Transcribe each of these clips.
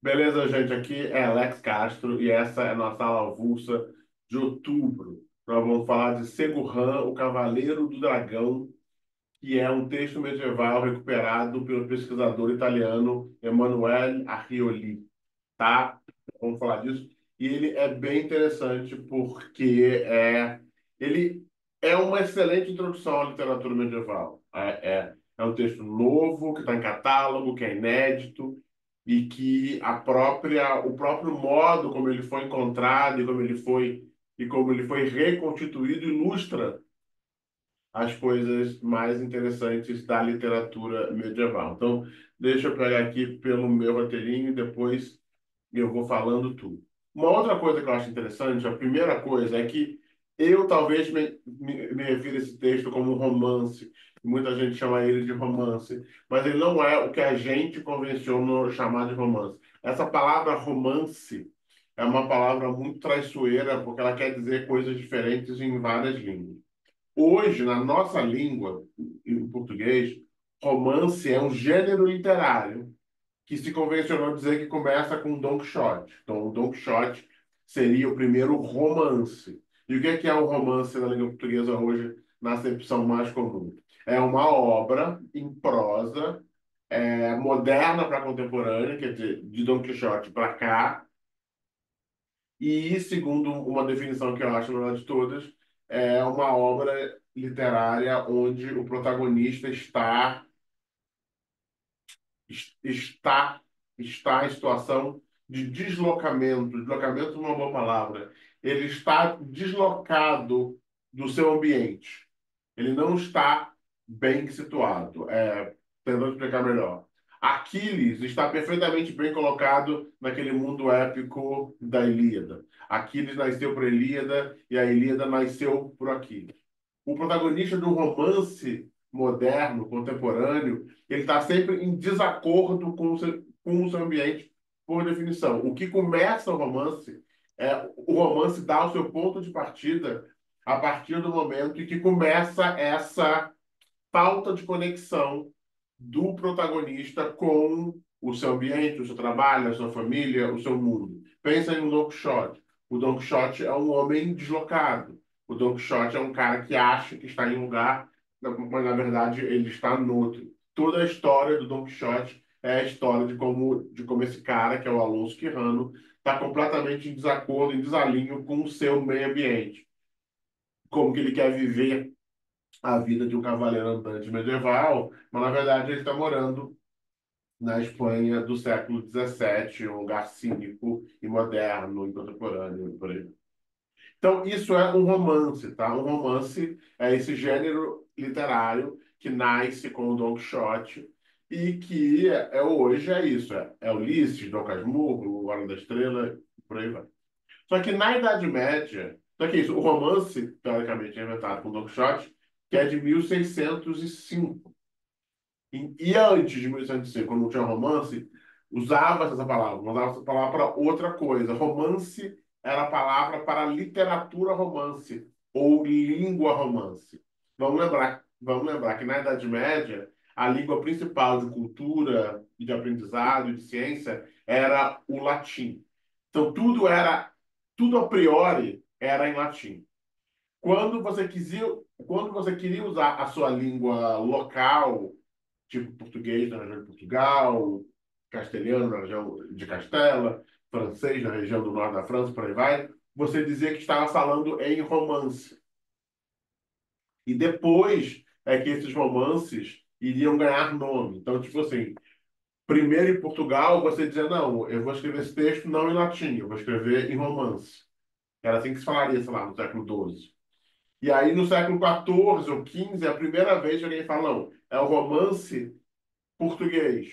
Beleza, gente? Aqui é Alex Castro e essa é a nossa aula avulsa de outubro. Nós vamos falar de Segurran, o Cavaleiro do Dragão, que é um texto medieval recuperado pelo pesquisador italiano Emanuele Arrioli, tá? Vamos falar disso. E ele é bem interessante porque ele é uma excelente introdução à literatura medieval. É um texto novo, que está em catálogo, que é inédito, e que o próprio modo como ele foi encontrado e como ele foi reconstituído ilustra as coisas mais interessantes da literatura medieval. Então, deixa eu pegar aqui pelo meu roteirinho e depois eu vou falando tudo. Uma outra coisa que eu acho interessante, a primeira coisa é que eu talvez me refira a esse texto como um romance. Muita gente chama ele de romance, mas ele não é o que a gente convencionou chamar de romance. Essa palavra romance é uma palavra muito traiçoeira, porque ela quer dizer coisas diferentes em várias línguas. Hoje, na nossa língua, em português, romance é um gênero literário que se convencionou dizer que começa com Don Quixote. Então, o Don Quixote seria o primeiro romance. E o que é um romance na língua portuguesa hoje, na acepção mais comum? É uma obra em prosa, moderna para contemporânea, quer dizer, de Don Quixote para cá, e, segundo uma definição que eu acho a melhor de todas, é uma obra literária onde o protagonista está, está em situação de deslocamento. Deslocamento não é uma boa palavra. Ele está deslocado do seu ambiente. Ele não está bem situado. Tentando explicar melhor. Aquiles está perfeitamente bem colocado naquele mundo épico da Ilíada. Aquiles nasceu por Ilíada e a Ilíada nasceu por Aquiles. O protagonista de um romance moderno, contemporâneo, ele está sempre em desacordo com o seu ambiente, por definição. O que começa o romance dá o seu ponto de partida a partir do momento em que começa essa falta de conexão do protagonista com o seu ambiente, o seu trabalho, a sua família, o seu mundo. Pensa em um Don Quixote. O Don Quixote é um homem deslocado. O Don Quixote é um cara que acha que está em um lugar, mas na verdade ele está no outro. Toda a história do Don Quixote é a história de como esse cara, que é o Alonso Quijano, está completamente em desacordo, em desalinho com o seu meio ambiente. Como que ele quer viver a vida de um cavaleiro andante medieval, mas na verdade ele está morando na Espanha do século XVII, um lugar cínico e moderno e contemporâneo, e por aí. Então, isso é um romance, tá? Um romance é esse gênero literário que nasce com o Don Quixote e que hoje é isso, é Ulisses, Dom Casmurro, Hora da Estrela, e por aí vai. Só que na Idade Média, só que isso, o romance, teoricamente, é inventado por Don Quixote, que é de 1605. E antes de 1805, quando não tinha romance, usava essa palavra, mas usava essa palavra para outra coisa. Romance era a palavra para literatura romance ou língua romance. Vamos lembrar que na Idade Média, a língua principal de cultura e de aprendizado e de ciência era o latim. Então tudo a priori era em latim. Quando você queria usar a sua língua local, tipo português na região de Portugal, castelhano na região de Castela, francês na região do norte da França, por aí vai, você dizia que estava falando em romance. E depois é que esses romances iriam ganhar nome. Então, tipo assim, primeiro em Portugal, você dizia, não, eu vou escrever esse texto não em latim, eu vou escrever em romance. Era assim que se falaria, sei lá, no século XII. E aí, no século XIV ou XV, é a primeira vez que alguém fala, não, é o romance português,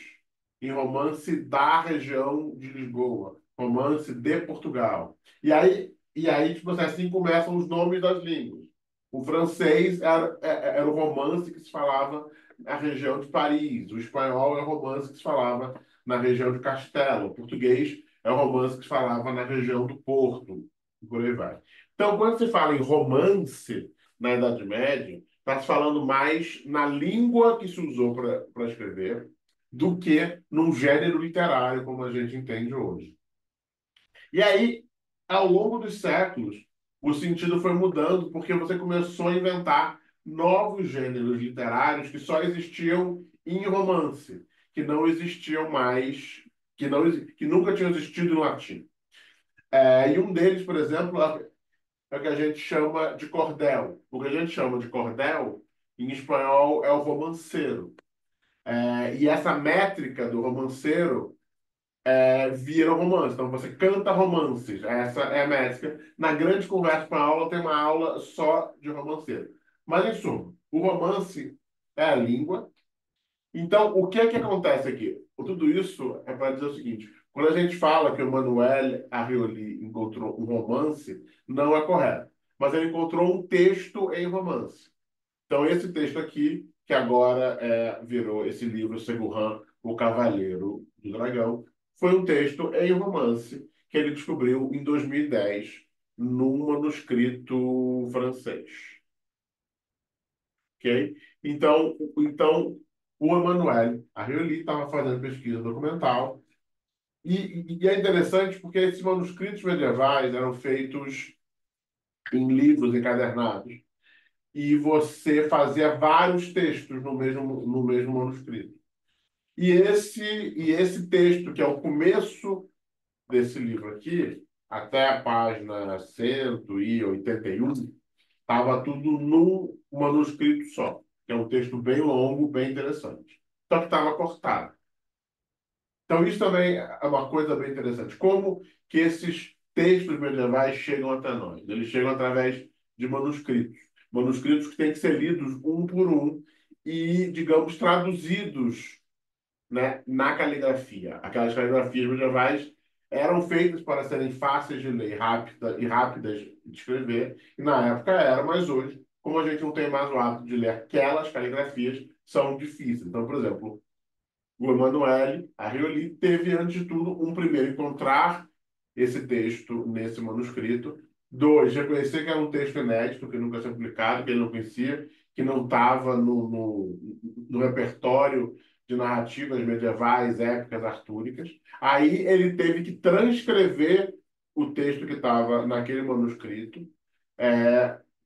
em romance da região de Lisboa, romance de Portugal. E aí tipo assim começam os nomes das línguas. O francês era o romance que se falava na região de Paris, o espanhol é o romance que se falava na região de Castelo, o português é o romance que se falava na região do Porto, e por aí vai. Então, quando se fala em romance na Idade Média, está se falando mais na língua que se usou para escrever, do que num gênero literário como a gente entende hoje. E aí, ao longo dos séculos, o sentido foi mudando porque você começou a inventar novos gêneros literários que só existiam em romance, que não existiam mais, que nunca tinham existido em latim. E um deles, por exemplo, é o que a gente chama de cordel. O que a gente chama de cordel, em espanhol, é o romanceiro. E essa métrica do romanceiro vira romance. Então você canta romances. Essa é a métrica. Na grande conversa com a aula, tem uma aula só de romanceiro. Mas, em suma, o romance é a língua. Então, o que é que acontece aqui? Tudo isso é para dizer o seguinte: quando a gente fala que o Manuel Arrioli encontrou um romance, não é correto. Mas ele encontrou um texto em romance. Então, esse texto aqui, que agora virou esse livro, Segurran, O Cavaleiro do Dragão, foi um texto em romance que ele descobriu em 2010 num manuscrito francês. Ok? Então o Emmanuel Arrioli estava fazendo pesquisa documental e é interessante porque esses manuscritos medievais eram feitos em livros encadernados e você fazia vários textos no mesmo manuscrito. E esse texto, que é o começo desse livro aqui, até a página 181, estava tudo num manuscrito só, que é um texto bem longo, bem interessante. Só que estava cortado. Então, isso também é uma coisa bem interessante. Como que esses textos medievais chegam até nós? Eles chegam através de manuscritos. Manuscritos que têm que ser lidos um por um e, digamos, traduzidos, né, na caligrafia. Aquelas caligrafias medievais eram feitas para serem fáceis de ler e rápidas de escrever, e na época era, mas hoje, como a gente não tem mais o hábito de ler aquelas caligrafias, são difíceis. Então, por exemplo, o Emanuele Arrioli teve, antes de tudo, um primeiro encontrar esse texto nesse manuscrito. Dois, reconhecer que era um texto inédito, que nunca tinha publicado, que ele não conhecia, que não estava no repertório de narrativas medievais, épicas, artúricas. Aí ele teve que transcrever o texto que estava naquele manuscrito.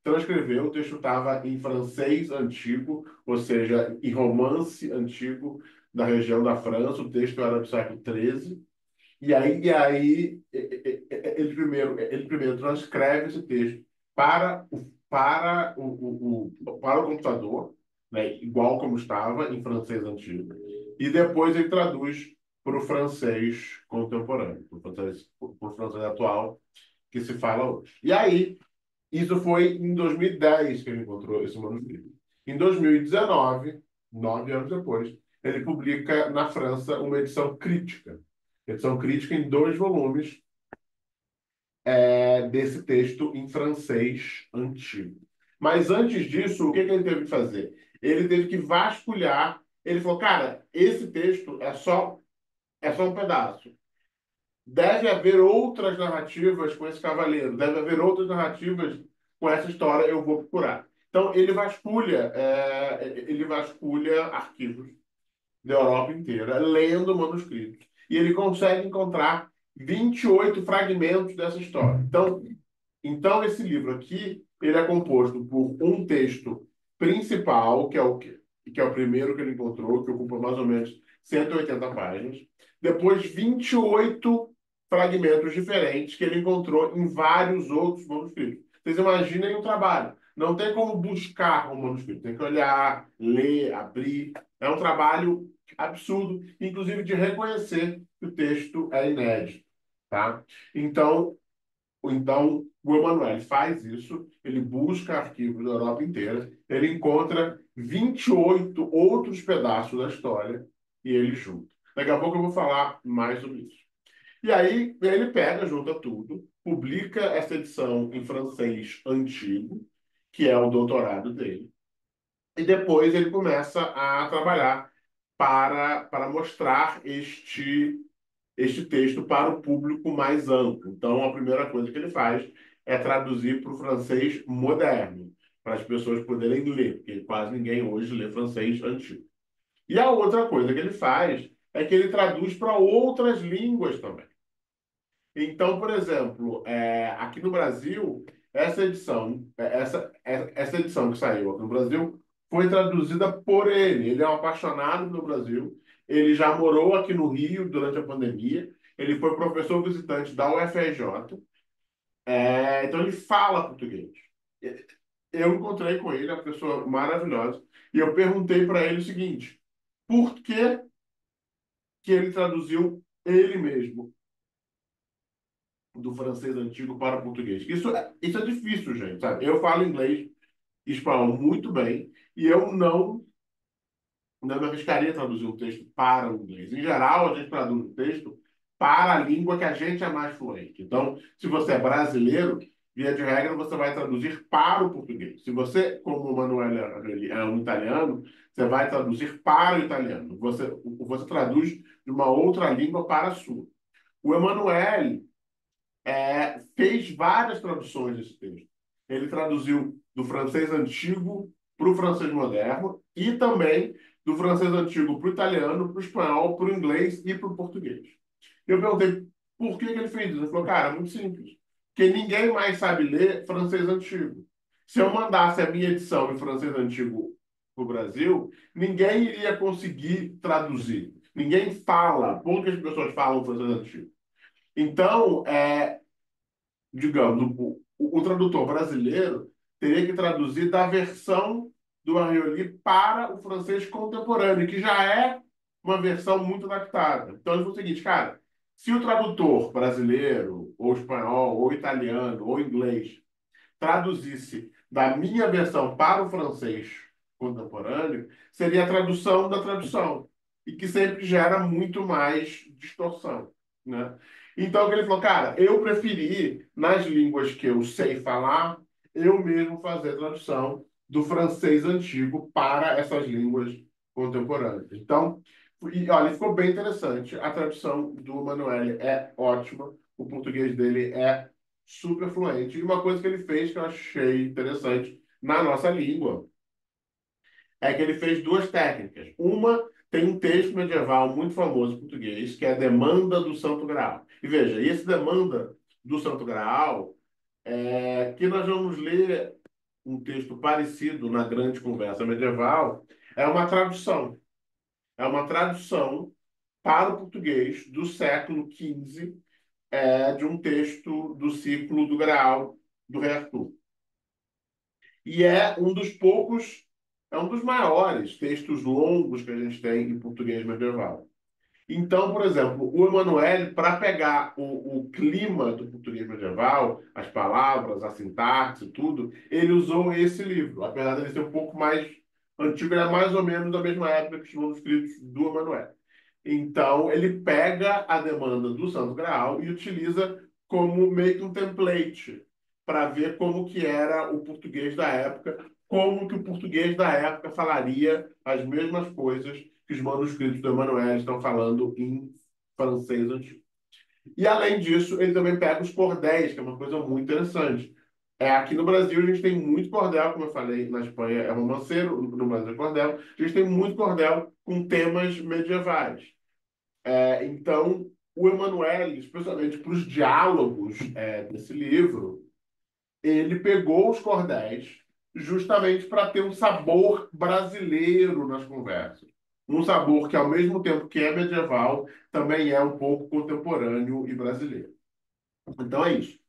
Transcreveu, o texto estava em francês antigo, ou seja, em romance antigo da região da França. O texto era do século XIII. Ele primeiro transcreve esse texto para o computador, né, igual como estava em francês antigo, e depois ele traduz para o francês contemporâneo, para o francês atual que se fala hoje. E aí, isso foi em 2010 que ele encontrou esse manuscrito. Em 2019, 9 anos depois, ele publica na França uma edição crítica em 2 volumes, desse texto em francês antigo. Mas antes disso, o que ele teve que fazer? Ele teve que vasculhar. Ele falou, cara, esse texto é só um pedaço. Deve haver outras narrativas com esse cavaleiro, deve haver outras narrativas com essa história, eu vou procurar. Então, ele vasculha arquivos da Europa inteira, lendo manuscritos. E ele consegue encontrar 28 fragmentos dessa história. Então, esse livro aqui, ele é composto por um texto principal, que é o primeiro que ele encontrou, que ocupa mais ou menos 180 páginas. Depois, 28 fragmentos diferentes que ele encontrou em vários outros manuscritos. Vocês imaginem o trabalho. Não tem como buscar um manuscrito. Tem que olhar, ler, abrir. É um trabalho absurdo, inclusive de reconhecer que o texto é inédito. Tá? Então, o Emanuel faz isso, ele busca arquivos da Europa inteira, ele encontra 28 outros pedaços da história e ele junta. Daqui a pouco eu vou falar mais sobre isso. E aí ele pega, junta tudo, publica essa edição em francês antigo, que é o doutorado dele, e depois ele começa a trabalhar para mostrar este texto para o público mais amplo. Então, a primeira coisa que ele faz é traduzir para o francês moderno, para as pessoas poderem ler, porque quase ninguém hoje lê francês antigo. E a outra coisa que ele faz é que ele traduz para outras línguas também. Então, por exemplo, aqui no Brasil, essa edição que saiu aqui no Brasil foi traduzida por ele. Ele é um apaixonado pelo Brasil. Ele já morou aqui no Rio durante a pandemia. Ele foi professor visitante da UFRJ. Então, ele fala português. Eu encontrei com ele, uma pessoa maravilhosa, e eu perguntei para ele o seguinte: por que ele traduziu ele mesmo do francês antigo para o português? Isso é difícil, gente, sabe? Eu falo inglês e espanhol muito bem e eu não me arriscaria a traduzir um texto para o inglês. Em geral, a gente traduz o texto para a língua que a gente é mais fluente. Então, se você é brasileiro, via de regra, você vai traduzir para o português. Se você, como o Manuel é um italiano, você vai traduzir para o italiano. Você traduz de uma outra língua para a sua. O Emanuele fez várias traduções desse texto. Ele traduziu do francês antigo para o francês moderno e também do francês antigo para o italiano, para o espanhol, para o inglês e para o português. Eu perguntei por que ele fez isso. Ele falou, cara, é muito simples. Porque ninguém mais sabe ler francês antigo. Se eu mandasse a minha edição em francês antigo para o Brasil, ninguém iria conseguir traduzir. Ninguém fala, poucas pessoas falam francês antigo. Então, digamos, o tradutor brasileiro teria que traduzir da versão do Arioli para o francês contemporâneo, que já é uma versão muito adaptada. Então, ele falou o seguinte, cara, se o tradutor brasileiro, ou espanhol, ou italiano, ou inglês, traduzisse da minha versão para o francês contemporâneo, seria a tradução da tradução, e que sempre gera muito mais distorção, né? Então, o que ele falou, cara, eu preferi, nas línguas que eu sei falar, eu mesmo fazer a tradução do francês antigo para essas línguas contemporâneas. Então, olha, ficou bem interessante. A tradução do Emanuele é ótima, o português dele é super fluente. E uma coisa que ele fez que eu achei interessante na nossa língua é que ele fez duas técnicas. Uma tem um texto medieval muito famoso em português, que é a Demanda do Santo Graal. E veja, esse Demanda do Santo Graal, que nós vamos ler um texto parecido na Grande Conversa Medieval, é uma tradução. É uma tradução para o português do século XV, de um texto do ciclo do Graal do Rei Arthur. E é um dos maiores textos longos que a gente tem em português medieval. Então, por exemplo, o Emanuele, para pegar o clima do português medieval, as palavras, a sintaxe, tudo, ele usou esse livro. Apesar de ele ser um pouco mais antigo, ele é mais ou menos da mesma época que os manuscritos do Emanuele. Então, ele pega a demanda do Santo Graal e utiliza como meio que um template para ver como que era o português da época, como que o português da época falaria as mesmas coisas que os manuscritos do Emanuel estão falando em francês antigo. E, além disso, ele também pega os cordéis, que é uma coisa muito interessante. Aqui no Brasil a gente tem muito cordel, como eu falei, na Espanha é romanceiro, no Brasil é cordel. A gente tem muito cordel com temas medievais. Então, o Emanuele, especialmente para os diálogos desse livro, ele pegou os cordéis justamente para ter um sabor brasileiro nas conversas. Um sabor que, ao mesmo tempo que é medieval, também é um pouco contemporâneo e brasileiro. Então é isso.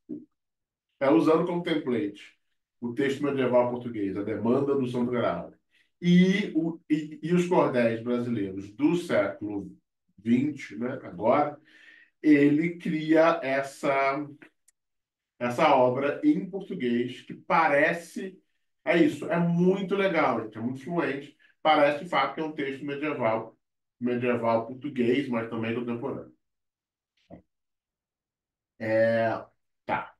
Usando como template o texto medieval português, a demanda do Santo Graal, e os cordéis brasileiros do século XX, né, agora, ele cria essa obra em português que parece. É isso, é muito legal, gente, é muito fluente. Parece de fato que é um texto medieval, medieval português, mas também contemporâneo. É, tá.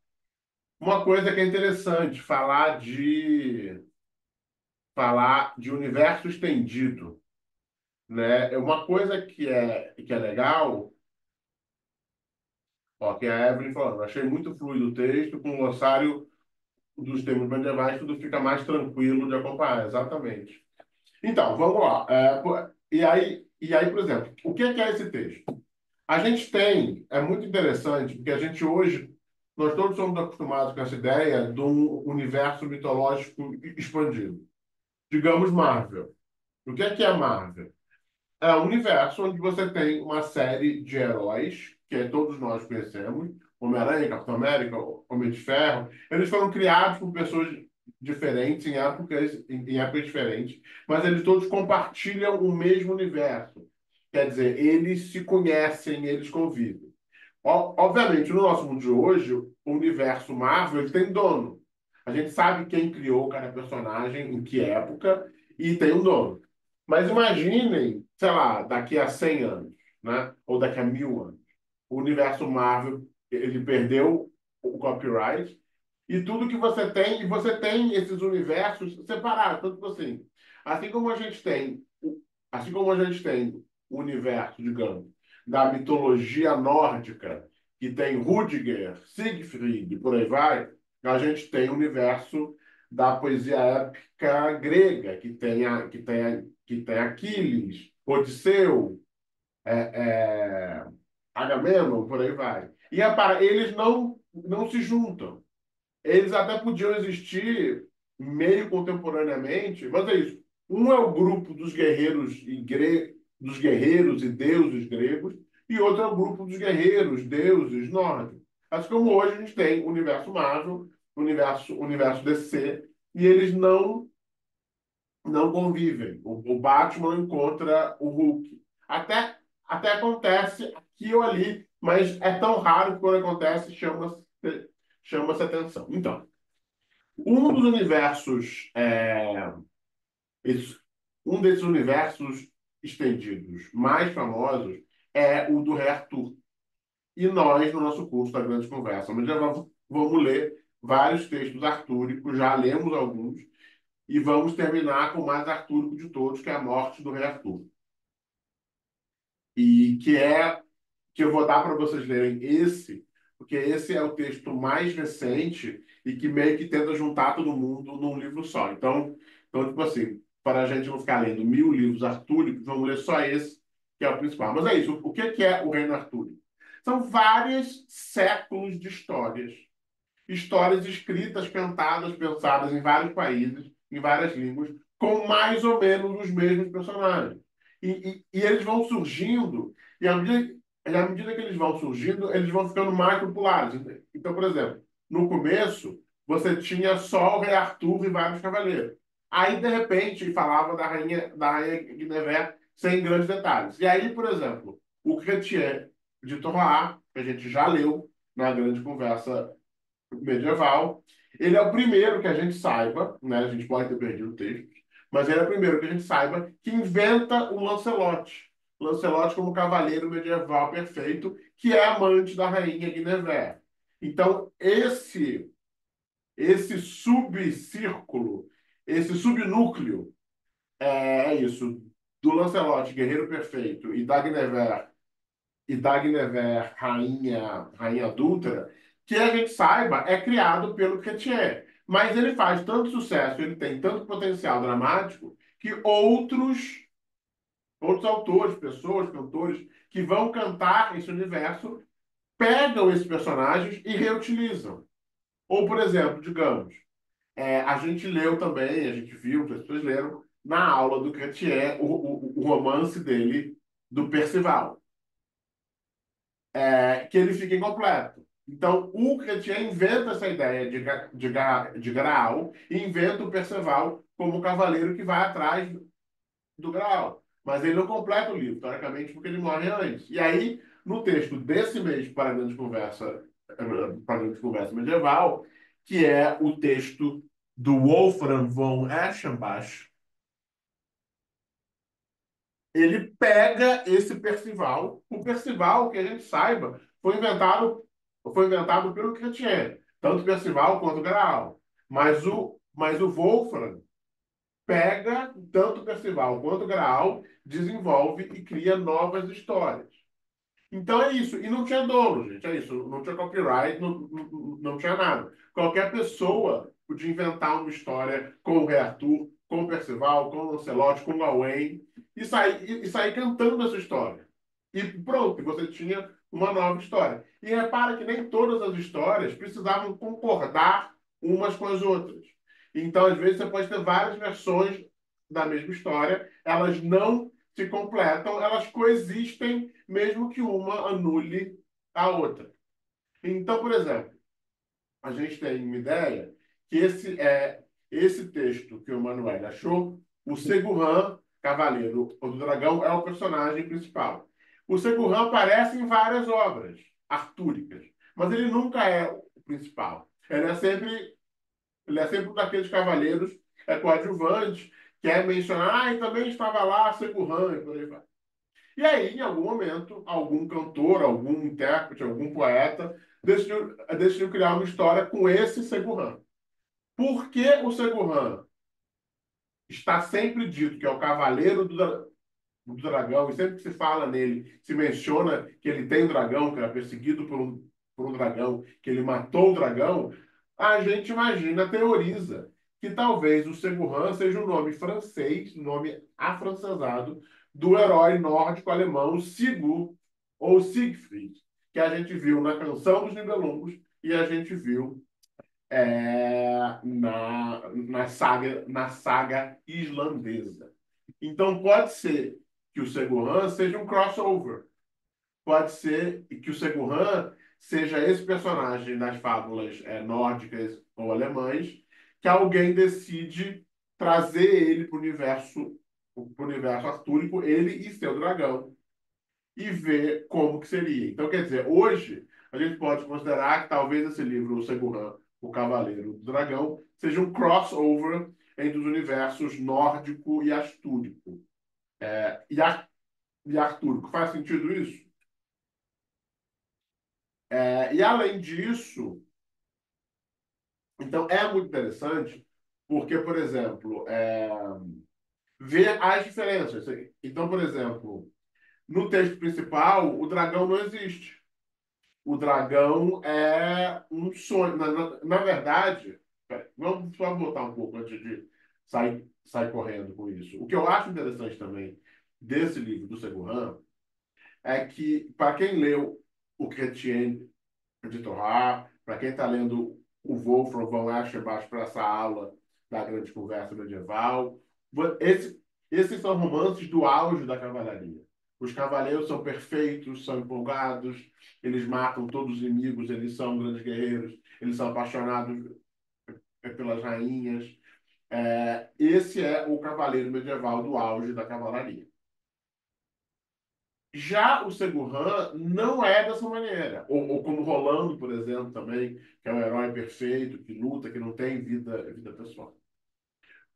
Uma coisa que é interessante, falar de universo estendido, né? É uma coisa que é legal, ó, que a Evelyn falou, achei muito fluido o texto, com o glossário dos termos medievais, tudo fica mais tranquilo de acompanhar, exatamente. Então, vamos lá. e aí, por exemplo, o que é esse texto? A gente tem, é muito interessante, porque a gente hoje, nós todos somos acostumados com essa ideia de um universo mitológico expandido. Digamos Marvel. O que é a Marvel? É um universo onde você tem uma série de heróis, que todos nós conhecemos, Homem-Aranha, Capitão América, Homem de Ferro. Eles foram criados por pessoas diferentes, em épocas diferentes, mas eles todos compartilham o mesmo universo. Quer dizer, eles se conhecem, eles convivem. Obviamente, no nosso mundo de hoje, o universo Marvel ele tem dono. A gente sabe quem criou cada personagem, em que época, e tem um dono. Mas imaginem, sei lá, daqui a 100 anos, né? Ou daqui a 1000 anos. O universo Marvel, ele perdeu o copyright e tudo que você tem esses universos separados. Tanto assim, assim como a gente tem, assim como a gente tem o universo, digamos, da mitologia nórdica, que tem Rudiger, Siegfried, e por aí vai, a gente tem o universo da poesia épica grega, que tem Aquiles, Odisseu, é, é, Agamemnon, por aí vai. Eles não se juntam. Eles até podiam existir meio contemporaneamente, mas é isso. Um é o grupo dos guerreiros e deuses gregos, e outro é o grupo dos guerreiros, deuses nórdicos. Assim como hoje a gente tem o universo Marvel, o universo DC, e eles não convivem. O Batman encontra o Hulk. Até acontece aqui ou ali, mas é tão raro que quando acontece chama-se atenção. Então, um dos universos, esse- um desses universos estendidos mais famosos é o do Rei Arthur. E nós, no nosso curso da Grande Conversa, nós já vamos ler vários textos artúricos, já lemos alguns, e vamos terminar com o mais artúrico de todos, que é a morte do Rei Arthur. E que eu vou dar para vocês lerem esse, porque esse é o texto mais recente e que meio que tenta juntar todo mundo num livro só. Então tipo assim, para a gente não ficar lendo 1000 livros artúricos, vamos ler só esse, que é o principal. Mas é isso, o que é o Reino Artúrico? São vários séculos de histórias escritas, cantadas, pensadas em vários países, em várias línguas, com mais ou menos os mesmos personagens. E eles vão surgindo, e à medida que eles vão surgindo, eles vão ficando mais populares. Então, por exemplo, no começo, você tinha só o Rei Arthur e vários cavaleiros. Aí, de repente, falava da rainha Guinevere sem grandes detalhes. E aí, por exemplo, o Chrétien de Troyes, que a gente já leu na grande conversa medieval. Ele é o primeiro que a gente saiba, né? A gente pode ter perdido o texto, mas ele é o primeiro que a gente saiba que inventa o Lancelot. Lancelot como cavaleiro medieval perfeito, que é amante da rainha Guinevere. Então, esse subcírculo, esse subnúcleo, é isso, do Lancelot, guerreiro perfeito, e da Guinevere, rainha adúltera, que a gente saiba, é criado pelo Chrétien. Mas ele faz tanto sucesso, ele tem tanto potencial dramático, que outros autores, pessoas, cantores, que vão cantar esse universo, pegam esses personagens e reutilizam. Ou, por exemplo, digamos, a gente leu também, a gente viu, as pessoas leram, na aula do Chrétien, o romance dele, do Percival. Que ele fica incompleto. Então, o Chrétien inventa essa ideia de Graal e inventa o Perceval como o cavaleiro que vai atrás do Graal. Mas ele não completa o livro, teoricamente, porque ele morre antes. E aí, no texto desse mês para a grande conversa, medieval, que é o texto do Wolfram von Eschenbach, ele pega esse Percival. O Percival, que a gente saiba, foi inventado pelo Chrétien, tanto Percival quanto Graal. Mas o Wolfram pega tanto Percival quanto Graal, desenvolve e cria novas histórias. Então é isso. E não tinha dono, gente. É isso. Não tinha copyright, não tinha nada. Qualquer pessoa podia inventar uma história com o Rei Arthur, com o Percival, com o Lancelot, com o Gawain, e sair cantando essa história. E pronto, você tinha uma nova história. E repara que nem todas as histórias precisavam concordar umas com as outras. Então, às vezes, você pode ter várias versões da mesma história, elas não se completam, elas coexistem, mesmo que uma anule a outra. Então, por exemplo, a gente tem uma ideia que esse texto que o Manuel achou, o Segurran, Cavaleiro do Dragão, é o personagem principal. O Segurran aparece em várias obras artúricas, mas ele nunca é o principal. Ele é sempre um daqueles cavaleiros coadjuvantes, que é mencionar, e também estava lá Segurran, e por aí vai. E aí, em algum momento, algum cantor, algum intérprete, algum poeta decidiu criar uma história com esse Segurran. Por que o Segurran está sempre dito que é o cavaleiro do dragão, e sempre que se fala nele, se menciona que ele tem um dragão, que era perseguido por um dragão, que ele matou o dragão, a gente imagina, teoriza, que talvez o Segurran seja o nome francês, nome afrancesado, do herói nórdico-alemão Sigurd, ou Siegfried, que a gente viu na Canção dos Nibelungos e a gente viu na saga islandesa. Então, pode ser que o Segurran seja um crossover. Pode ser que o Segurran seja esse personagem das fábulas nórdicas ou alemães, que alguém decide trazer ele para o universo artúrico, ele e seu dragão, e ver como que seria. Então, quer dizer, hoje a gente pode considerar que talvez esse livro, O Segurran, o Cavaleiro do Dragão, seja um crossover entre os universos nórdico e astúrico. E artúrico. Faz sentido isso? E além disso, então é muito interessante, porque, por exemplo, ver as diferenças. Então, por exemplo, no texto principal, o dragão não existe. O dragão é um sonho. Na verdade, vamos só voltar um pouco antes de sair correndo com isso. O que eu acho interessante também desse livro do Segurran é que, para quem leu o Chrétien de Torá, para quem está lendo o Wolfram von Eschenbach para essa aula da Grande Conversa Medieval, esse, esses são romances do auge da cavalaria. Os cavaleiros são perfeitos, são empolgados, eles matam todos os inimigos, eles são grandes guerreiros, eles são apaixonados pelas rainhas. Esse é o cavaleiro medieval do auge da cavalaria. Já o Segurran não é dessa maneira. Ou como Rolando, por exemplo, também, que é um herói perfeito, que luta, que não tem vida pessoal.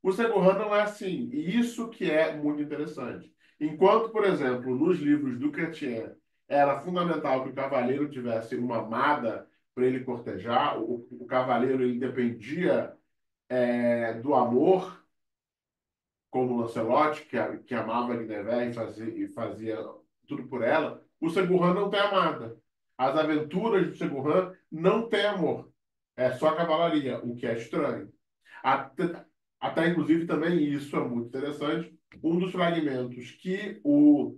O Segurran não é assim. E isso que é muito interessante. Enquanto, por exemplo, nos livros do Chrétien era fundamental que o cavaleiro tivesse uma amada para ele cortejar, o cavaleiro ele dependia do amor, como o Lancelot, que amava a Guinevere e fazia tudo por ela, o Segurran não tem amada. As aventuras do Segurran não têm amor. É só cavalaria, o que é estranho. Até, até inclusive, também isso é muito interessante. Um dos fragmentos que o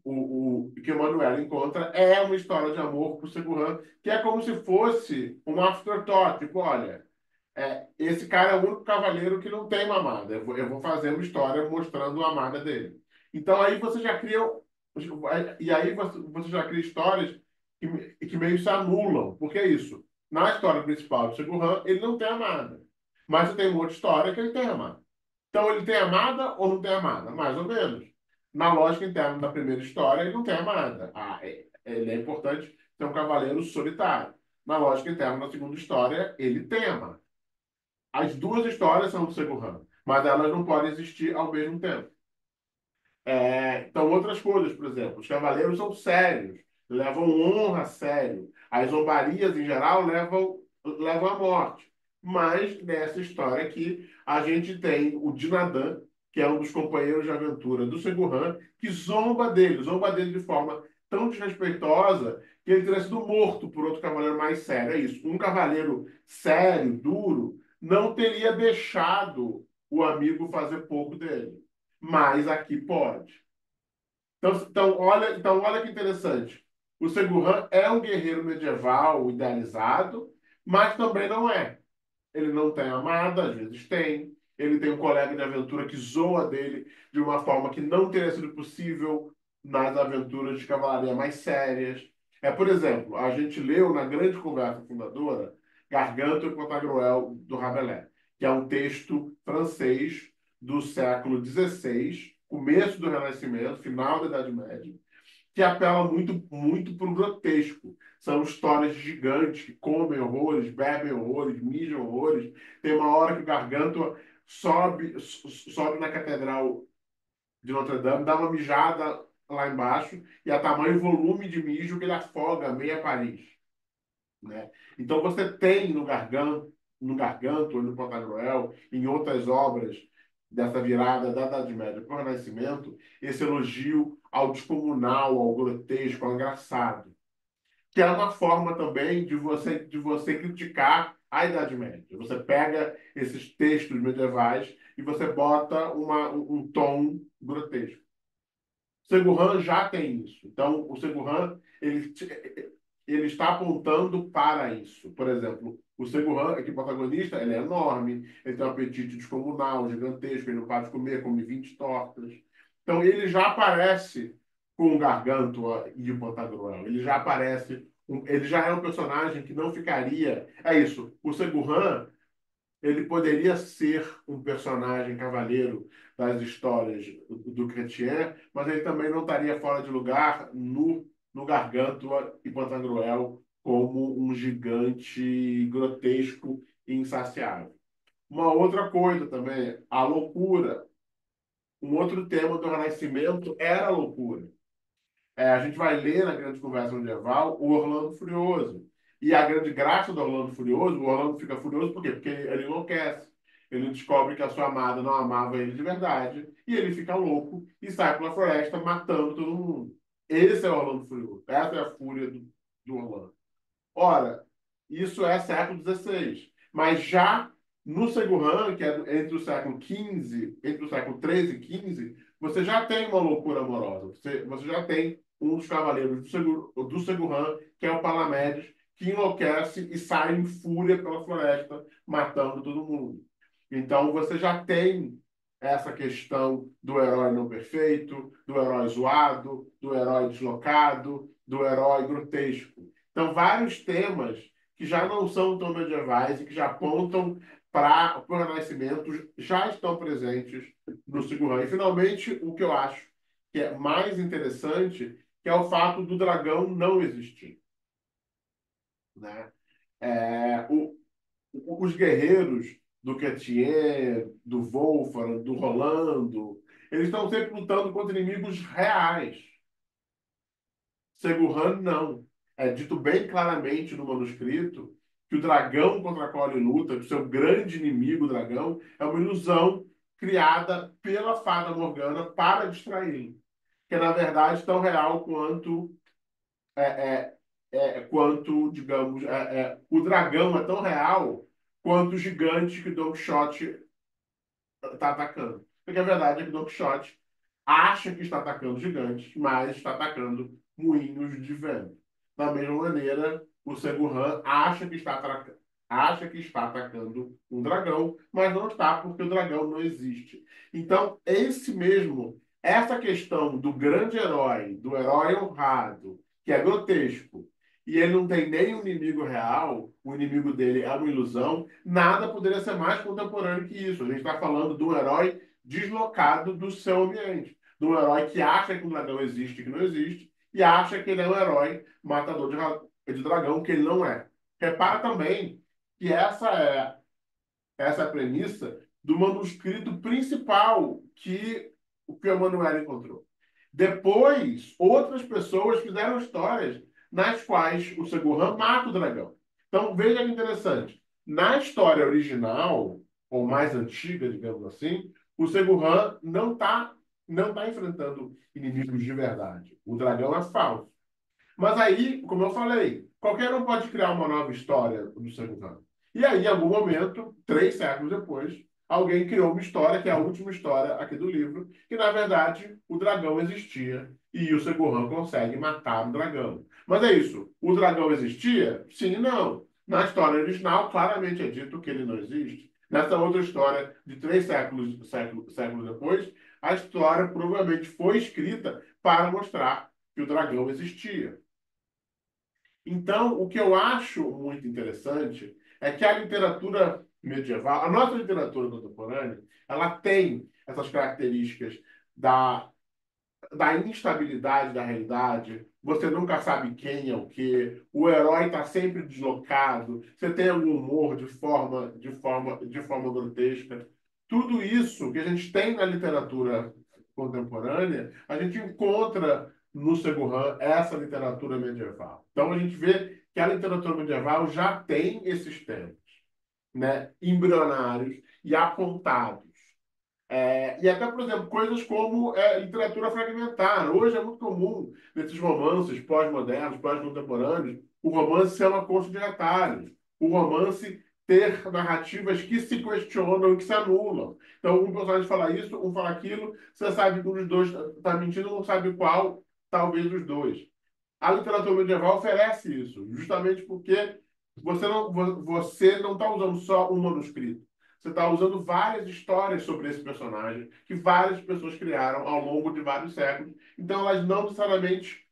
Manuel encontra é uma história de amor para o Segurran, que é como se fosse um afterthought. Tipo, olha, esse cara é o único cavaleiro que não tem uma amada. Eu vou fazer uma história mostrando a amada dele. Então aí você já cria. E aí você já cria histórias que meio se anulam. Porque é isso. Na história principal do Segurran, ele não tem amada. Mas você tem uma outra história que ele tem amada. Então ele tem amada ou não tem amada? Mais ou menos. Na lógica interna da primeira história, ele não tem amada. Ele é importante ser um cavaleiro solitário. Na lógica interna da segunda história, ele tem amada. As duas histórias são do Segurran, mas elas não podem existir ao mesmo tempo. Então, outras coisas, por exemplo, os cavaleiros são sérios, levam honra a sério. As zombarias, em geral, levam à morte. Mas, nessa história aqui, a gente tem o Dinadan, que é um dos companheiros de aventura do Segurran, que zomba dele de forma tão desrespeitosa que ele teria sido morto por outro cavaleiro mais sério. É isso. Um cavaleiro sério, duro, não teria deixado o amigo fazer pouco dele. Mas aqui pode. Então, olha que interessante. O Segurran é um guerreiro medieval idealizado, mas também não é. Ele não tem amada, às vezes tem. Ele tem um colega de aventura que zoa dele de uma forma que não teria sido possível nas aventuras de cavalaria mais sérias. Por exemplo, a gente leu na Grande Conversa Fundadora Garganto e Pantagruel do Rabelais, que é um texto francês do século XVI, começo do Renascimento, final da Idade Média, que apela muito para o grotesco. São histórias de gigantes que comem horrores, bebem horrores, mijam horrores. Tem uma hora que o Gargantua sobe na Catedral de Notre Dame, dá uma mijada lá embaixo, e a tamanho volume de mijo que ele afoga meia Paris, né? Então você tem no Garganto, no Pantagruel, em outras obras dessa virada da Idade Média para o Renascimento, esse elogio ao descomunal, ao grotesco, ao engraçado, que é uma forma também de você criticar a Idade Média. Você pega esses textos medievais e você bota um tom grotesco. Segurran já tem isso. Então, o Segurran, ele está apontando para isso. Por exemplo, o Segurran, aqui protagonista, ele é enorme, ele tem um apetite descomunal, gigantesco, ele não para de comer, come 20 tortas. Então, ele já aparece com o Gargantua e o Pantagruel. Ele já aparece, ele já é um personagem que não ficaria. É isso. O Segurran ele poderia ser um personagem cavaleiro das histórias do Chrétien, mas ele também não estaria fora de lugar no Gargantua e Pantagruel como um gigante grotesco e insaciável. Uma outra coisa também, a loucura. Um outro tema do Renascimento era a loucura. A gente vai ler na Grande Conversa Medieval o Orlando Furioso. E a grande graça do Orlando Furioso, o Orlando fica furioso por quê? Porque ele enlouquece. Ele descobre que a sua amada não amava ele de verdade. E ele fica louco e sai pela floresta matando todo mundo. Esse é o Orlando Furioso. Essa é a fúria do Orlando. Ora, isso é século XVI. Mas já no Segurran, que é entre o século XV, entre o século XIII e XV, você já tem uma loucura amorosa. Você já tem um dos cavaleiros do Segurran, que é o Palamedes, que enlouquece e sai em fúria pela floresta, matando todo mundo. Então você já tem essa questão do herói não perfeito, do herói zoado, do herói deslocado, do herói grotesco. Então, vários temas que já não são tão medievais e que já apontam para o Renascimento já estão presentes no Sigurd. E, finalmente, o que eu acho que é mais interessante, que é o fato do dragão não existir, né? É, os guerreiros do Chrétien, do Wolfram, do Rolando, eles estão sempre lutando contra inimigos reais. Segurran, não. É dito bem claramente no manuscrito que o dragão contra o qual ele luta, que o seu grande inimigo, o dragão, é uma ilusão criada pela fada Morgana para distraí-lo. Que é, na verdade, tão real é, é, quanto, digamos, o dragão é tão real quanto o gigante que Don Quixote está atacando. Porque a verdade é que Don Quixote acha que está atacando gigantes, mas está atacando moinhos de vento. Da mesma maneira, o Segurran acha que está atacando um dragão, mas não está, porque o dragão não existe. Então, essa questão do grande herói, do herói honrado, que é grotesco, e ele não tem nem um inimigo real, o inimigo dele é uma ilusão, nada poderia ser mais contemporâneo que isso. A gente está falando de um herói deslocado do seu ambiente, de um herói que acha que um dragão existe e que não existe, e acha que ele é um herói matador de dragão, que ele não é. Repara também que essa é a premissa do manuscrito principal que o Emanuel encontrou. Depois, outras pessoas fizeram histórias nas quais o Segurran mata o dragão. Então, veja que interessante. Na história original, ou mais antiga, digamos assim, o Segurran não tá enfrentando inimigos de verdade. O dragão é falso. Mas aí, como eu falei, qualquer um pode criar uma nova história do Segurran. E aí, em algum momento, 3 séculos depois, alguém criou uma história, que é a última história aqui do livro, que na verdade o dragão existia e o Segurran consegue matar o dragão. Mas é isso. O dragão existia? Sim e não. Na história original, claramente é dito que ele não existe. Nessa outra história, de 3 séculos depois, a história provavelmente foi escrita para mostrar que o dragão existia. Então, o que eu acho muito interessante é que a literatura medieval, a nossa literatura contemporânea, ela tem essas características da da instabilidade da realidade, você nunca sabe quem é o quê, o herói está sempre deslocado, você tem algum humor de forma grotesca. Tudo isso que a gente tem na literatura contemporânea, a gente encontra no Segurran essa literatura medieval. Então a gente vê que a literatura medieval já tem esses temas, né, embrionários e apontados. E até, por exemplo, coisas como literatura fragmentar. Hoje é muito comum, nesses romances pós-modernos, pós-contemporâneos, o romance ser uma coxa de retalhos. O romance ter narrativas que se questionam e que se anulam. Então, um personagem fala isso, um fala aquilo, você sabe que um dos dois está mentindo, não sabe qual, talvez os dois. A literatura medieval oferece isso, justamente porque você não está usando só um manuscrito. Você está usando várias histórias sobre esse personagem que várias pessoas criaram ao longo de vários séculos. Então, elas não necessariamente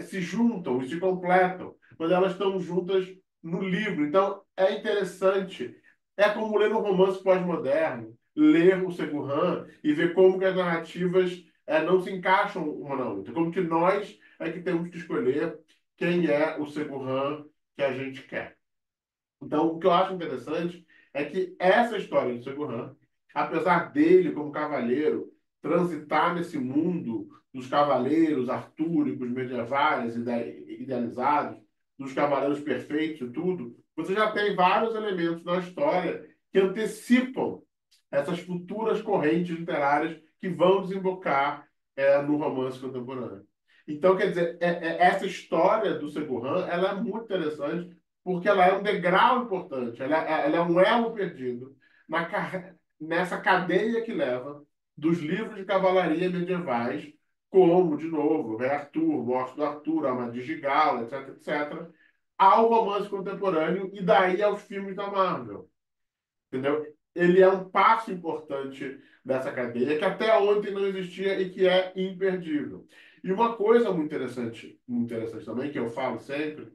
se juntam e se completam, mas elas estão juntas no livro. Então, é interessante. É como ler um romance pós-moderno, ler o Segurran e ver como que as narrativas não se encaixam uma na outra. Como que nós é que temos que escolher quem é o Segurran que a gente quer. Então, o que eu acho interessante é que essa história do Segurran, apesar dele, como cavaleiro, transitar nesse mundo dos cavaleiros artúricos, medievais, idealizados, dos cavaleiros perfeitos e tudo, você já tem vários elementos na história que antecipam essas futuras correntes literárias que vão desembocar no romance contemporâneo. Então, quer dizer, essa história do Segurran, ela é muito interessante porque ela é um degrau importante, ela é um elo perdido nessa cadeia que leva dos livros de cavalaria medievais, como, de novo, Rei Arthur, Morte do Arthur, Amadis de Gala, etc, etc, ao romance contemporâneo e daí aos filmes da Marvel. Entendeu? Ele é um passo importante dessa cadeia que até ontem não existia e que é imperdível. E uma coisa muito interessante também, que eu falo sempre,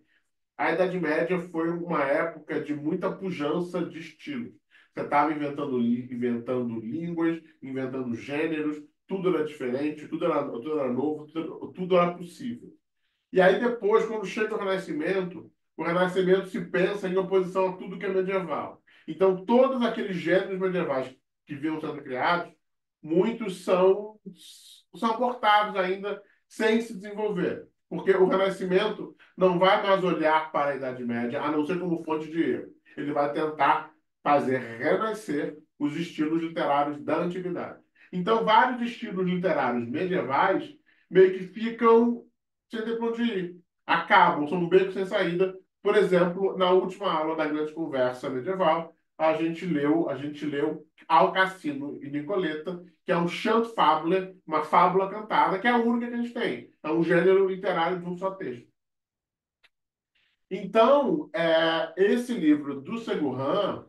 a Idade Média foi uma época de muita pujança de estilos. Você estava inventando línguas, inventando gêneros, tudo era diferente, tudo era novo, tudo era possível. E aí depois, quando chega o Renascimento se pensa em oposição a tudo que é medieval. Então, todos aqueles gêneros medievais que vinham sendo criados, muitos são abortados ainda sem se desenvolver. Porque o Renascimento não vai mais olhar para a Idade Média, a não ser como fonte de erro. Ele vai tentar fazer renascer os estilos literários da antiguidade. Então, vários estilos literários medievais meio que ficam sem ter para onde ir. Acabam, são um beco sem saída. Por exemplo, na última aula da grande conversa medieval, a gente leu Alcacino e Nicoleta, que é um chant fable, uma fábula cantada, que é a única que a gente tem. É um gênero literário de um só texto. Então, esse livro do Segurran,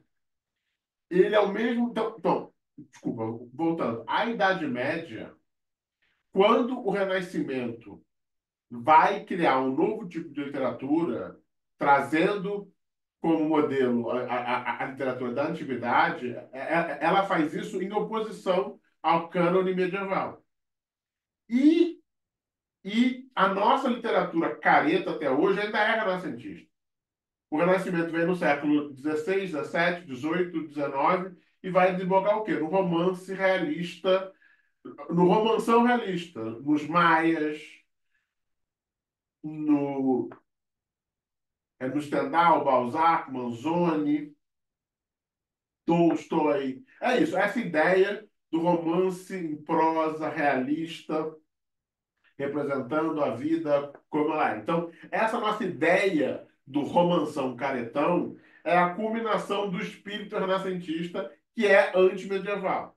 ele é o mesmo. Então, desculpa, voltando. A Idade Média, quando o Renascimento vai criar um novo tipo de literatura, trazendo como modelo a literatura da antiguidade, ela faz isso em oposição ao cânone medieval. E, e a nossa literatura careta até hoje ainda é renascentista. O Renascimento vem no século XVI, XVII, XVIII, XIX e vai desembocar o quê? No romance realista, no romanção realista, nos maias, no no Stendhal, Balzac, Manzoni, Tolstói. É isso, essa ideia do romance em prosa realista, representando a vida como ela é. Então, essa nossa ideia do romanção caretão é a culminação do espírito renascentista, que é antimedieval.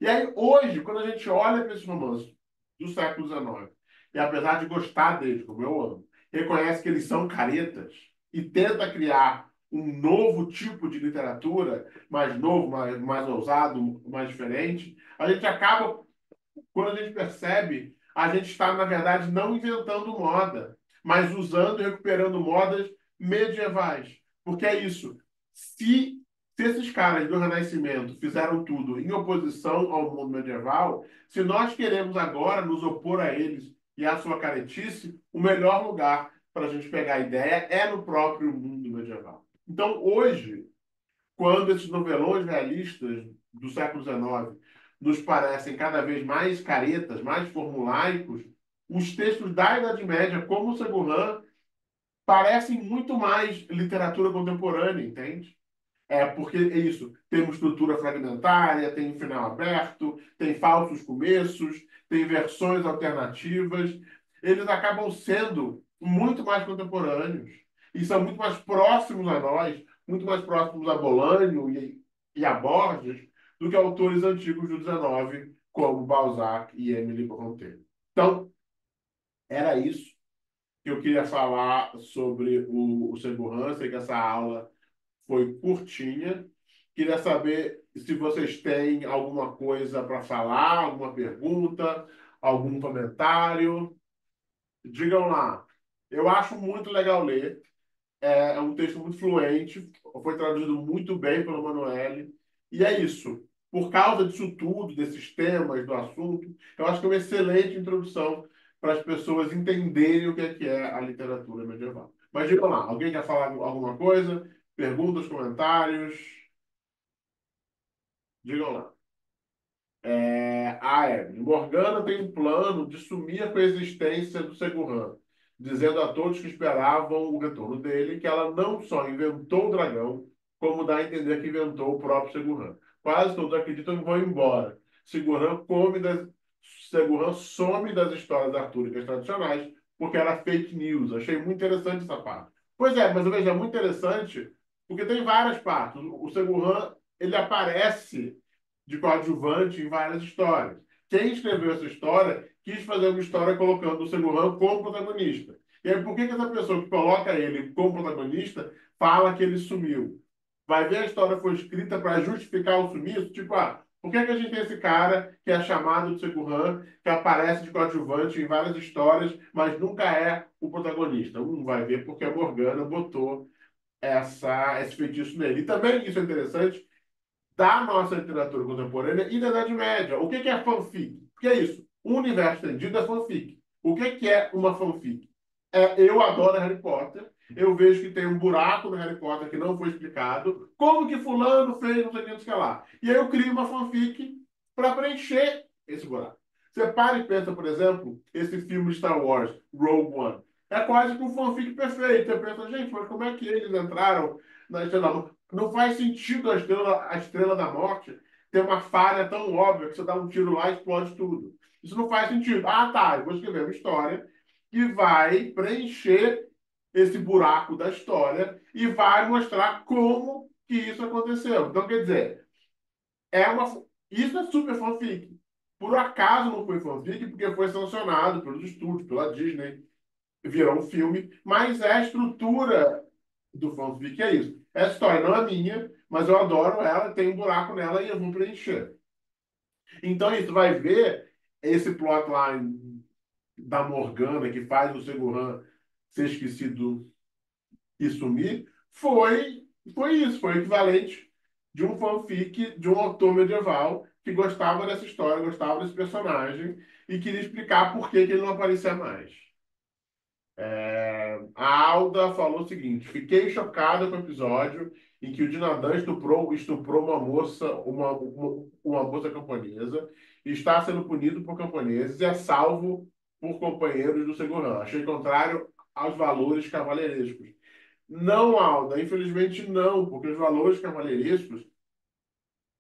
E aí, hoje, quando a gente olha para esses romances do século XIX, e apesar de gostar deles, como eu amo, reconhece que eles são caretas e tenta criar um novo tipo de literatura, mais novo, mais ousado, mais diferente, a gente acaba, quando a gente percebe, a gente está, na verdade, não inventando moda, mas usando e recuperando modas medievais. Porque é isso. Se, se esses caras do Renascimento fizeram tudo em oposição ao mundo medieval, se nós queremos agora nos opor a eles e à sua caretice, o melhor lugar para a gente pegar a ideia é no próprio mundo medieval. Então, hoje, quando esses novelões realistas do século XIX nos parecem cada vez mais caretas, mais formulaicos, os textos da Idade Média, como o Segurã, parecem muito mais literatura contemporânea, entende? É porque é isso. Tem uma estrutura fragmentária, tem um final aberto, tem falsos começos, tem versões alternativas. Eles acabam sendo muito mais contemporâneos e são muito mais próximos a nós, muito mais próximos a Bolanho e a Borges do que autores antigos do XIX, como Balzac e Émile Brontë. Então, era isso que eu queria falar sobre o segurança, e que essa aula foi curtinha. Queria saber se vocês têm alguma coisa para falar, alguma pergunta, algum comentário. Digam lá. Eu acho muito legal ler. É um texto muito fluente, foi traduzido muito bem pelo Manoel. E é isso. Por causa disso tudo, desses temas, do assunto, eu acho que é uma excelente introdução para as pessoas entenderem o que é a literatura medieval. Mas digam lá, alguém quer falar alguma coisa? Perguntas, comentários? Digam lá. Morgana tem um plano de sumir a coexistência do Segurhan, dizendo a todos que esperavam o retorno dele que ela não só inventou o dragão, como dá a entender que inventou o próprio Segurhan. Quase todos acreditam que vão embora. Segurhan some das histórias artúricas tradicionais porque era fake news. Achei muito interessante essa parte. Pois é, mas eu vejo, é muito interessante porque tem várias partes. O Segurhan, ele aparece de coadjuvante em várias histórias. Quem escreveu essa história quis fazer uma história colocando o Seguran como protagonista. E aí, por que essa pessoa que coloca ele como protagonista fala que ele sumiu? Vai ver a história foi escrita para justificar o sumiço? Tipo, por que a gente tem esse cara que é chamado de Seguran, que aparece de coadjuvante em várias histórias, mas nunca é o protagonista? Vai ver porque a Morgana botou esse feitiço nele. E também isso é interessante da nossa literatura contemporânea e da Idade Média. O que é fanfic? O que é isso? O universo estendido é fanfic. O que é uma fanfic? Eu adoro Harry Potter. Eu vejo que tem um buraco no Harry Potter que não foi explicado. Como que fulano fez, não sei o que, não sei o que lá. E aí eu crio uma fanfic para preencher esse buraco. Você para e pensa, por exemplo, esse filme Star Wars, Rogue One. É quase que um fanfic perfeito. Você pensa, gente, mas como é que eles entraram na Estrela? Não faz sentido a Estrela da Morte ter uma falha tão óbvia que você dá um tiro lá e explode tudo. Isso não faz sentido. Ah, tá, eu vou escrever uma história que vai preencher esse buraco da história e vai mostrar como que isso aconteceu. Então, quer dizer, é uma, isso é super fanfic. Por acaso não foi fanfic, porque foi sancionado pelos estúdios, pela Disney, virou um filme, mas é a estrutura do fanfic, é isso. Essa história não é minha, mas eu adoro ela, tem um buraco nela e eu vou preencher. Então, é isso, tu vai ver esse plotline da Morgana, que faz o Seguran ser esquecido e sumir, foi isso, foi o equivalente de um fanfic de um autor medieval que gostava dessa história, gostava desse personagem e queria explicar por que que ele não aparecia mais. A Alda falou o seguinte: fiquei chocada com o episódio em que o Dinadan estuprou uma moça camponesa e está sendo punido por camponeses e é salvo por companheiros do Segurão. Achei contrário aos valores cavalheirescos. Não, Alda, infelizmente não, porque os valores cavalheirescos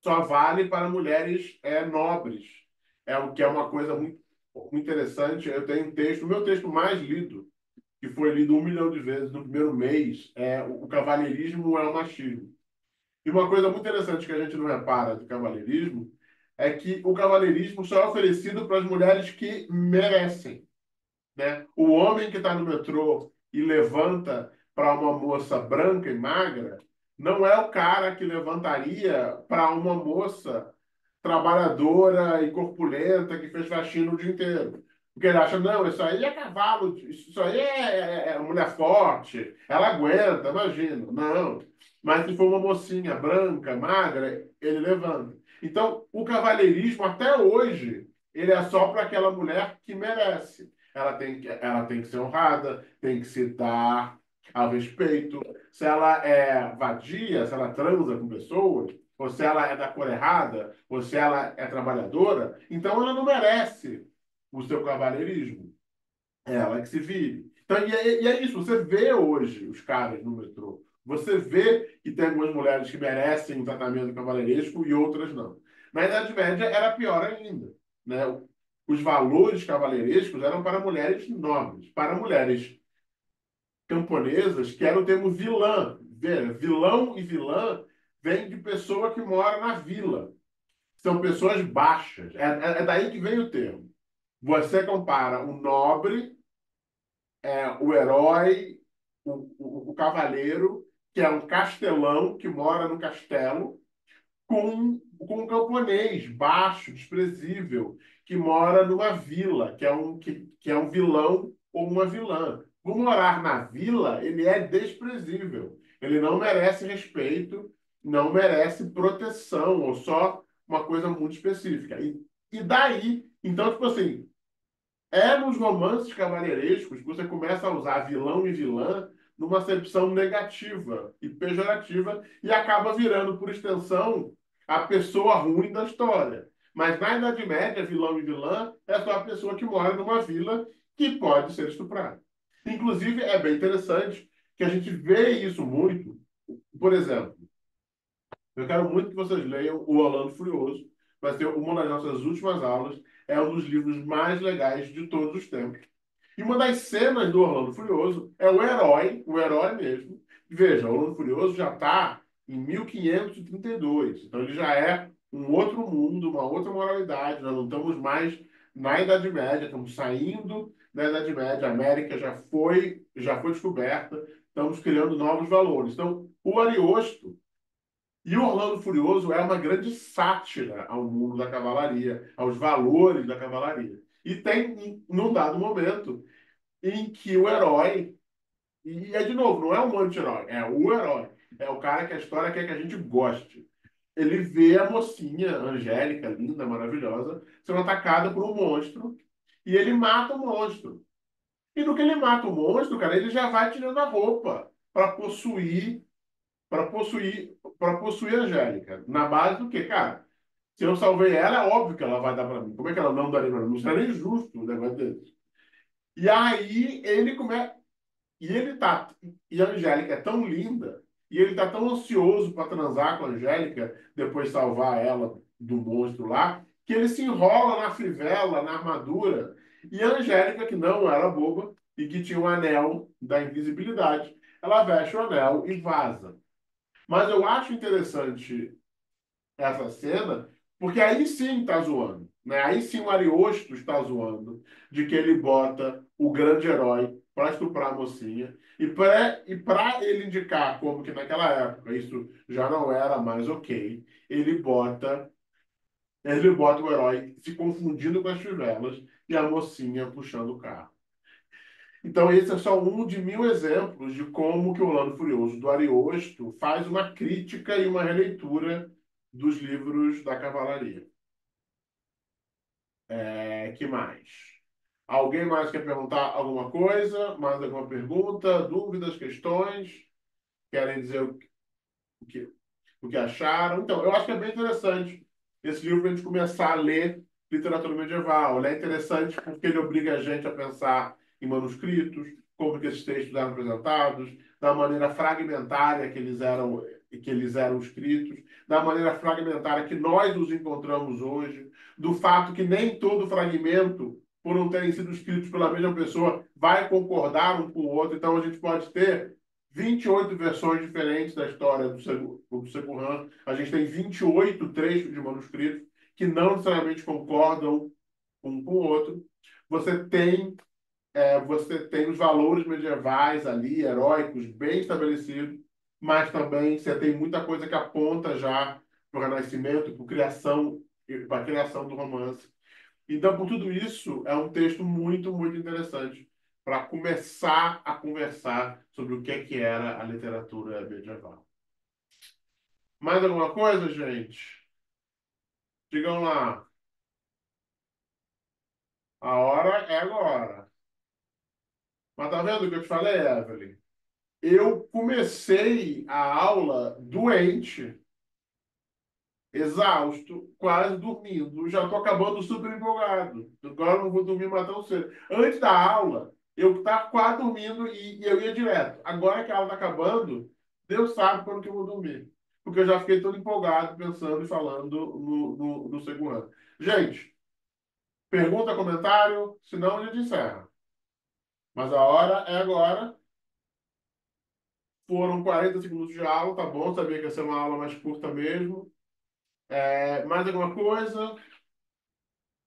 só valem para mulheres nobres. É o que é uma coisa muito interessante. Eu tenho um texto, o meu texto mais lido que foi lido 1 milhão de vezes no primeiro mês, o cavalheirismo é o machismo. E uma coisa muito interessante que a gente não repara do cavalheirismo é que o cavalheirismo só é oferecido para as mulheres que merecem, né? O homem que está no metrô e levanta para uma moça branca e magra não é o cara que levantaria para uma moça trabalhadora e corpulenta que fez faxina o dia inteiro. Porque ele acha, não, isso aí é cavalo, isso aí é mulher forte, ela aguenta, imagina. Não. Mas se for uma mocinha branca, magra, ele levanta. Então, o cavalheirismo, até hoje, ele é só para aquela mulher que merece. Ela tem que ser honrada, tem que se dar ao respeito. Se ela é vadia, se ela transa com pessoas, ou se ela é da cor errada, ou se ela é trabalhadora, então ela não merece o seu cavalheirismo. É ela que se vire. Então, e é isso, você vê hoje os caras no metrô. Você vê que tem algumas mulheres que merecem um tratamento cavalheiresco e outras não. Na Idade Média era pior ainda, né? Os valores cavalheirescos eram para mulheres nobres, para mulheres camponesas, que era o termo vilã. Vilão e vilã vem de pessoa que mora na vila. São pessoas baixas. É daí que vem o termo. Você compara o nobre, o herói, o cavaleiro, que é um castelão que mora no castelo, com um camponês baixo, desprezível, que mora numa vila, que é um vilão ou uma vilã. Por morar na vila, ele é desprezível. Ele não merece respeito, não merece proteção, ou só uma coisa muito específica. E daí, então, tipo assim, é nos romances cavalheirescos que você começa a usar vilão e vilã numa acepção negativa e pejorativa e acaba virando, por extensão, a pessoa ruim da história. Mas na Idade Média, vilão e vilã é só a pessoa que mora numa vila que pode ser estuprada. Inclusive, é bem interessante que a gente vê isso muito. Por exemplo, eu quero muito que vocês leiam O Orlando Furioso. Vai ser uma das nossas últimas aulas. É um dos livros mais legais de todos os tempos. E uma das cenas do Orlando Furioso é o herói mesmo. Veja, o Orlando Furioso já está em 1532, então ele já é um outro mundo, uma outra moralidade. Nós não estamos mais na Idade Média, estamos saindo da Idade Média. A América já foi descoberta, estamos criando novos valores. Então, o Ariosto e o Orlando Furioso é uma grande sátira ao mundo da cavalaria, aos valores da cavalaria. E tem, num dado momento, em que o herói, e é de novo, não é um anti-herói, é o herói, é o cara que a história quer que a gente goste. Ele vê a mocinha, Angélica, linda, maravilhosa, sendo atacada por um monstro, e ele mata o monstro. E no que ele mata o monstro, cara, ele já vai tirando a roupa para possuir a Angélica. Na base do quê, cara? Se eu salvei ela, é óbvio que ela vai dar para mim. Como é que ela não daria para mim? Não seria nem justo um negócio desse. E aí ele começa. E ele tá. E a Angélica é tão linda, e ele tá tão ansioso para transar com a Angélica, depois salvar ela do monstro lá, que ele se enrola na fivela, na armadura. E a Angélica, que não era boba e que tinha um anel da invisibilidade, ela veste o anel e vaza. Mas eu acho interessante essa cena, porque aí sim está zoando, né? Aí sim o Ariosto está zoando de que ele bota o grande herói para estuprar a mocinha e para ele indicar como que naquela época isso já não era mais ok, ele bota o herói se confundindo com as fivelas e a mocinha puxando o carro. Então, esse é só um de mil exemplos de como que o Orlando Furioso do Ariosto faz uma crítica e uma releitura dos livros da cavalaria. Que mais? Alguém mais quer perguntar alguma coisa? Mais alguma pergunta? Dúvidas, questões? Querem dizer que, o que acharam? Então, eu acho que é bem interessante esse livro para a gente começar a ler literatura medieval. Ele é interessante porque ele obriga a gente a pensar em manuscritos, como que esses textos eram apresentados, da maneira fragmentária que eles eram escritos, da maneira fragmentária que nós os encontramos hoje, do fato que nem todo fragmento, por não terem sido escritos pela mesma pessoa, vai concordar um com o outro. Então, a gente pode ter 28 versões diferentes da história do Segurran. A gente tem 28 trechos de manuscritos que não necessariamente concordam um com o outro. Você tem, você tem os valores medievais ali, heróicos, bem estabelecidos, mas também você tem muita coisa que aponta já para o Renascimento, para a criação do romance. Então, por tudo isso, é um texto muito, muito interessante para começar a conversar sobre o que é que era a literatura medieval. Mais alguma coisa, gente? Digam lá. A hora é agora. Mas tá vendo o que eu te falei, Evelyn? Eu comecei a aula doente, exausto, quase dormindo. Já estou acabando super empolgado. Agora eu não vou dormir mais tão cedo. Antes da aula, eu estava quase dormindo e eu ia direto. Agora que a aula está acabando, Deus sabe quando que eu vou dormir. Porque eu já fiquei todo empolgado pensando e falando no segundo ano. Gente, pergunta, comentário, senão a gente encerra. Mas a hora é agora. Foram 40 segundos de aula, tá bom? Sabia que ia ser uma aula mais curta mesmo. Mais alguma coisa?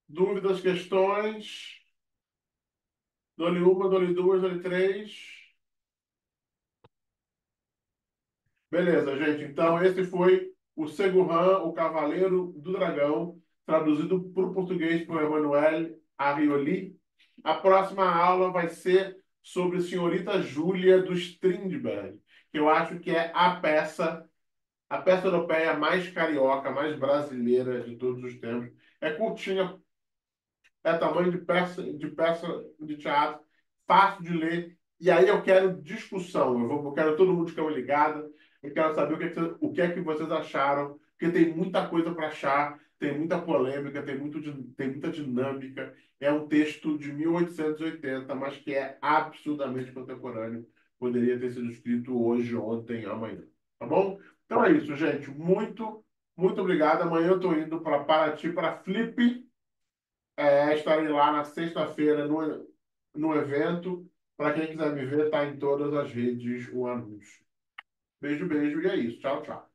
Dúvidas, questões? Dou-lhe uma, dou-lhe duas, dou-lhe três. Beleza, gente. Então, esse foi o Segurran, o Cavaleiro do Dragão, traduzido para o português por Emmanuel Arrioli. A próxima aula vai ser sobre Senhorita Júlia do Strindberg, que eu acho que é a peça europeia mais carioca, mais brasileira de todos os tempos. É curtinha, é tamanho de peça de teatro, fácil de ler. E aí eu quero discussão. Eu quero todo mundo de cama ligada. Eu quero saber o que é que vocês acharam, porque tem muita coisa para achar, tem muita polêmica, tem muita dinâmica. É um texto de 1880, mas que é absurdamente contemporâneo. Poderia ter sido escrito hoje, ontem, amanhã. Tá bom? Então é isso, gente. Muito, muito obrigado. Amanhã eu estou indo para Paraty, para Flip. Estarei lá na sexta-feira no evento. Para quem quiser me ver, tá em todas as redes o anúncio. Beijo, beijo, e é isso. Tchau, tchau.